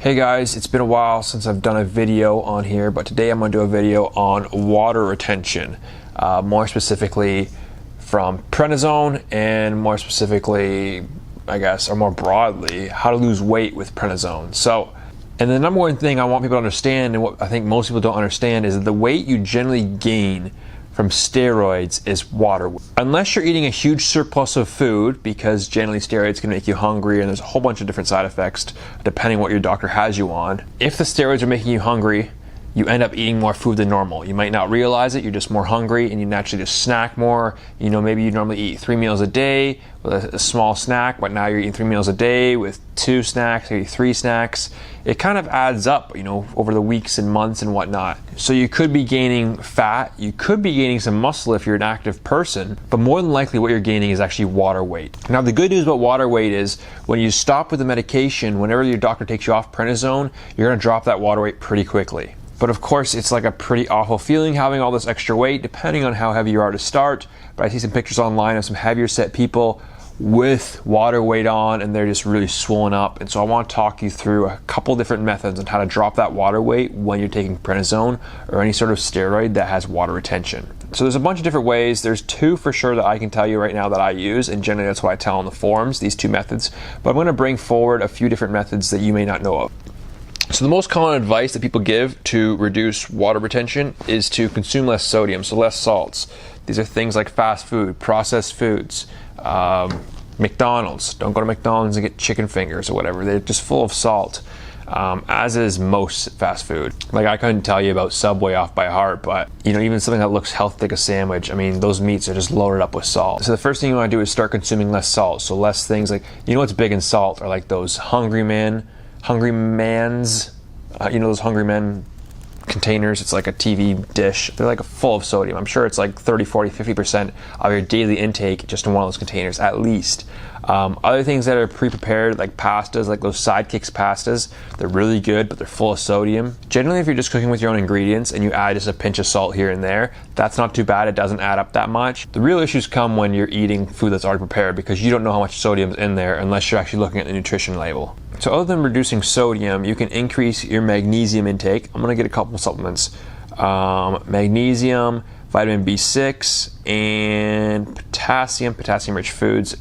Hey guys, it's been a while since I've done a video on here, but today I'm going to do a video on water retention, more specifically from prednisone, and more specifically, I guess, or more broadly, how to lose weight with prednisone. So, and the number one thing I want people to understand, and what I think most people don't understand, is that the weight you generally gain from steroids is water. Unless you're eating a huge surplus of food, because generally steroids can make you hungry and there's a whole bunch of different side effects depending what your doctor has you on. If the steroids are making you hungry, you end up eating more food than normal. You might not realize it, you're just more hungry and you naturally just snack more. You know, maybe you normally eat 3 meals a day with a small snack, but now you're eating 3 meals a day with 2 snacks, maybe 3 snacks. It kind of adds up, you know, over the weeks and months and whatnot. So you could be gaining fat, you could be gaining some muscle if you're an active person, but more than likely what you're gaining is actually water weight. Now the good news about water weight is when you stop with the medication, whenever your doctor takes you off prednisone, you're gonna drop that water weight pretty quickly. But of course, it's like a pretty awful feeling having all this extra weight, depending on how heavy you are to start. But I see some pictures online of some heavier set people with water weight on, and they're just really swollen up. And so I want to talk you through a couple different methods on how to drop that water weight when you're taking prednisone or any sort of steroid that has water retention. So there's a bunch of different ways. There's 2 for sure that I can tell you right now that I use, and generally that's what I tell on the forums, these 2 methods. But I'm going to bring forward a few different methods that you may not know of. So the most common advice that people give to reduce water retention is to consume less sodium, so less salts. These are things like fast food, processed foods, McDonald's. Don't go to McDonald's and get chicken fingers or whatever. They're just full of salt, as is most fast food. Like, I couldn't tell you about Subway off by heart, but you know, even something that looks healthy like a sandwich, I mean, those meats are just loaded up with salt. So the first thing you want to do is start consuming less salt. So less things like, you know what's big in salt are like those Hungry Man's, you know those Hungry Men containers. It's like a TV dish. They're like full of sodium. I'm sure it's like 30, 40, 50% of your daily intake just in one of those containers at least. Other things that are pre-prepared, like pastas, like those Sidekicks pastas, they're really good, but they're full of sodium. Generally, if you're just cooking with your own ingredients and you add just a pinch of salt here and there, that's not too bad. It doesn't add up that much. The real issues come when you're eating food that's already prepared, because you don't know how much sodium is in there unless you're actually looking at the nutrition label. So other than reducing sodium, you can increase your magnesium intake. I'm gonna get a couple supplements. Magnesium, vitamin B6, and potassium-rich foods.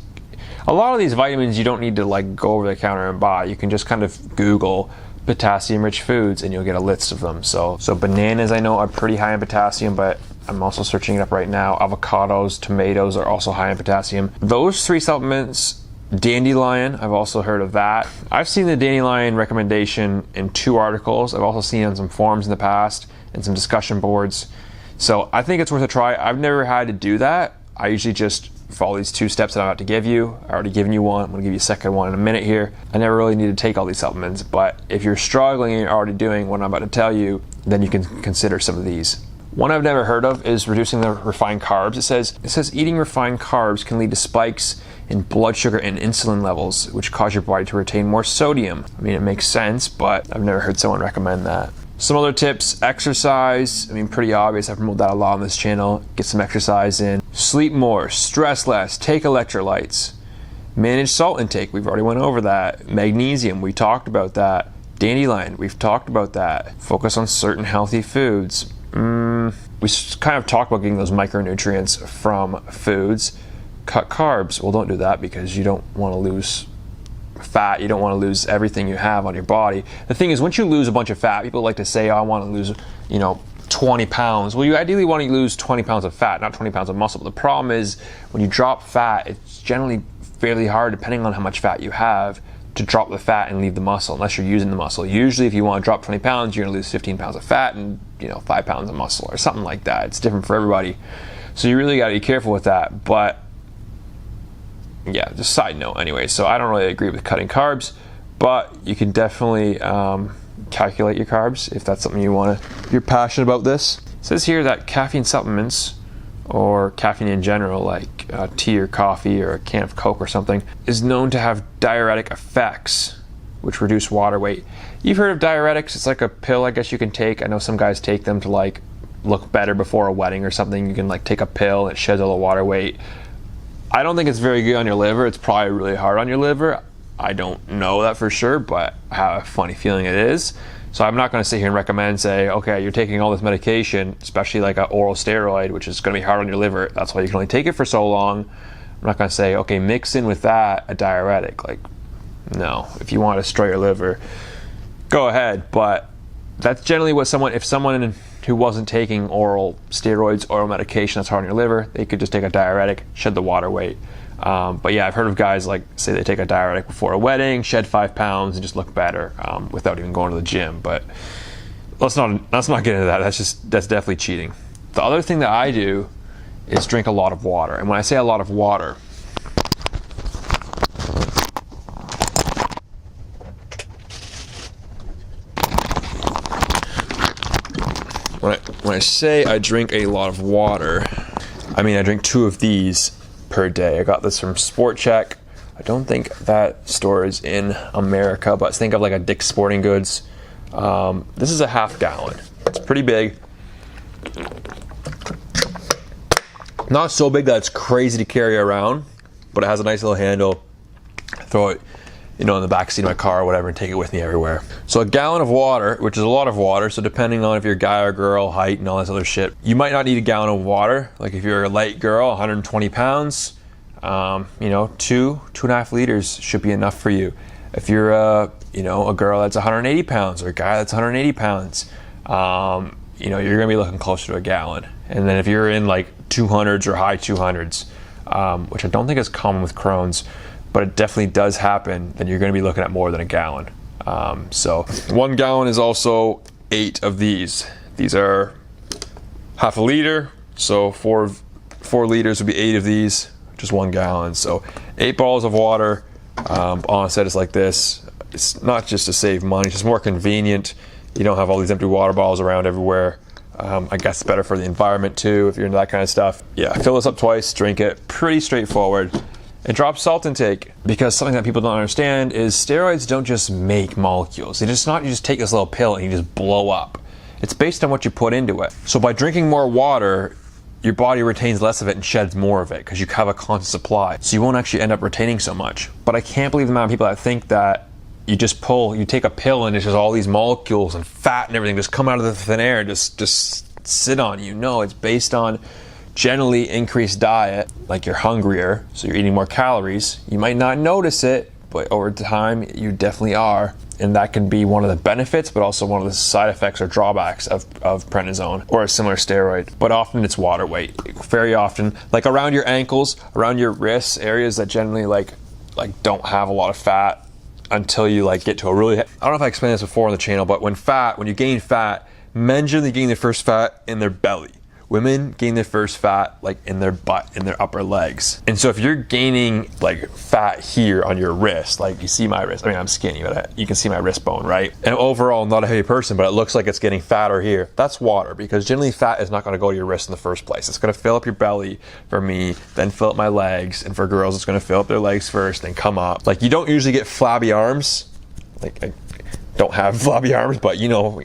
A lot of these vitamins you don't need to like go over the counter and buy. You can just kind of Google potassium-rich foods and you'll get a list of them. So bananas I know are pretty high in potassium, but I'm also searching it up right now. Avocados, tomatoes are also high in potassium. Those 3 supplements. Dandelion, I've also heard of that. I've seen the Dandelion recommendation in 2 articles. I've also seen it on some forums in the past and some discussion boards. So I think it's worth a try. I've never had to do that. I usually just follow these 2 steps that I'm about to give you. I've already given you one. I'm gonna give you a second one in a minute here. I never really need to take all these supplements, but if you're struggling and you're already doing what I'm about to tell you, then you can consider some of these. One I've never heard of is reducing the refined carbs. It says eating refined carbs can lead to spikes in blood sugar and insulin levels, which cause your body to retain more sodium. I mean, it makes sense, but I've never heard someone recommend that. Some other tips: exercise. I mean, pretty obvious. I promote that a lot on this channel. Get some exercise in. Sleep more, stress less, take electrolytes. Manage salt intake. We've already went over that. Magnesium, we talked about that. Dandelion, we've talked about that. Focus on certain healthy foods. We kind of talked about getting those micronutrients from foods. Cut carbs. Well, don't do that because you don't want to lose fat. You don't want to lose everything you have on your body. The thing is, once you lose a bunch of fat, people like to say, oh, I want to lose, 20 pounds. Well, you ideally want to lose 20 pounds of fat, not 20 pounds of muscle. But the problem is when you drop fat, it's generally fairly hard, depending on how much fat you have, to drop the fat and leave the muscle unless you're using the muscle. Usually if you want to drop 20 pounds, you're going to lose 15 pounds of fat and 5 pounds of muscle or something like that. It's different for everybody. So you really got to be careful with that. But yeah, just side note anyway. So I don't really agree with cutting carbs, but you can definitely calculate your carbs if that's something you're passionate about this. It says here that caffeine supplements, or caffeine in general, like tea or coffee or a can of Coke or something, is known to have diuretic effects, which reduce water weight. You've heard of diuretics. It's like a pill, I guess, you can take. I know some guys take them to like look better before a wedding or something. You can like take a pill and it sheds all the water weight. I don't think it's very good on your liver. It's probably really hard on your liver. I don't know that for sure, but I have a funny feeling it is. So I'm not going to sit here and recommend, say, okay, you're taking all this medication, especially like an oral steroid, which is going to be hard on your liver. That's why you can only take it for so long. I'm not going to say, okay, mix in with that a diuretic. Like, no. If you want to destroy your liver, go ahead. But that's generally what if someone who wasn't taking oral steroids, oral medication that's hard on your liver, they could just take a diuretic, shed the water weight. But yeah, I've heard of guys like say they take a diuretic before a wedding, shed 5 pounds, and just look better without even going to the gym. But let's not get into that. That's definitely cheating. The other thing that I do is drink a lot of water. And when I say a lot of water, when I say I drink a lot of water, I mean I drink 2 of these per day. I got this from Sport Check. I don't think that store is in America, but think of like a Dick's Sporting Goods. This is a half gallon. It's pretty big. Not so big that it's crazy to carry around, but it has a nice little handle. Throw it, in the back seat of my car or whatever, and take it with me everywhere. So a gallon of water, which is a lot of water, so depending on if you're a guy or girl, height and all this other shit, you might not need a gallon of water. Like if you're a light girl, 120 pounds, 2.5 liters should be enough for you. If you're a girl that's 180 pounds or a guy that's 180 pounds, you're gonna be looking closer to a gallon. And then if you're in like 200s or high 200s, which I don't think is common with Crohn's, but it definitely does happen, then you're going to be looking at more than a gallon. So 1 gallon is also 8 of these. These are half a liter, so 4 liters would be 8 of these, just 1 gallon. So 8 bottles of water on a set is like this. It's not just to save money, it's just more convenient. You don't have all these empty water bottles around everywhere. I guess it's better for the environment too, if you're into that kind of stuff. Yeah, fill this up twice, drink it. Pretty straightforward. And drop salt intake, because something that people don't understand is steroids don't just make molecules. You just take this little pill and you just blow up. It's based on what you put into it. So by drinking more water, your body retains less of it and sheds more of it because you have a constant supply. So you won't actually end up retaining so much. But I can't believe the amount of people that think that you take a pill and it's just all these molecules and fat and everything just come out of the thin air and just sit on you. No, it's based on generally increased diet. Like you're hungrier, so you're eating more calories. You might not notice it, but over time you definitely are. And that can be one of the benefits, but also one of the side effects or drawbacks of prednisone or a similar steroid. But often it's water weight. Very often, like around your ankles, around your wrists, areas that generally like don't have a lot of fat until you get to a really, I don't know if I explained this before on the channel, but when you gain fat, men generally gain their first fat in their belly. Women gain their first fat in their butt, in their upper legs. And so if you're gaining fat here on your wrist, you see my wrist, I mean I'm skinny, but you can see my wrist bone, right? And overall I'm not a heavy person, but it looks like it's getting fatter here. That's water, because generally fat is not gonna go to your wrist in the first place. It's gonna fill up your belly for me, then fill up my legs, and for girls it's gonna fill up their legs first, then come up. You don't usually get flabby arms. I don't have flabby arms, but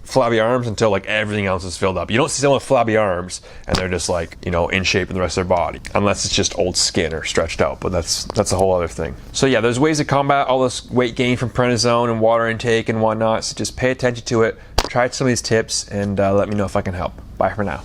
flabby arms until everything else is filled up. You don't see someone with flabby arms and they're just in shape in the rest of their body, unless it's just old skin or stretched out, but that's a whole other thing. So yeah, there's ways to combat all this weight gain from prednisone and water intake and whatnot, so just pay attention to it, try some of these tips, and let me know if I can help. Bye for now.